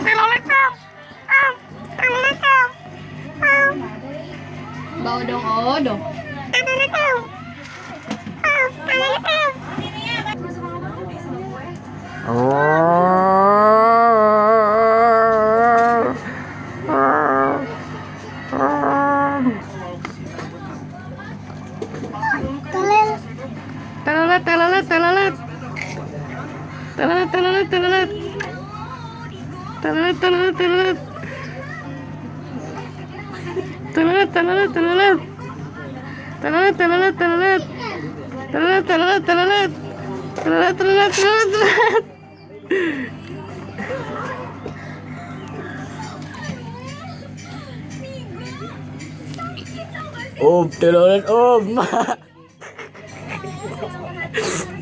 Telolet. Telolet. Bau dong, oh dong. Telolet. Telolet, telolet, telolet. Telolet, telolet, telolet. Telolet, telolet, telolet. Telolet, telolet, telolet. Telolet, telolet, telolet. Telolet, telolet, telolet. Telolet, telolet, telolet, telolet. Telolet,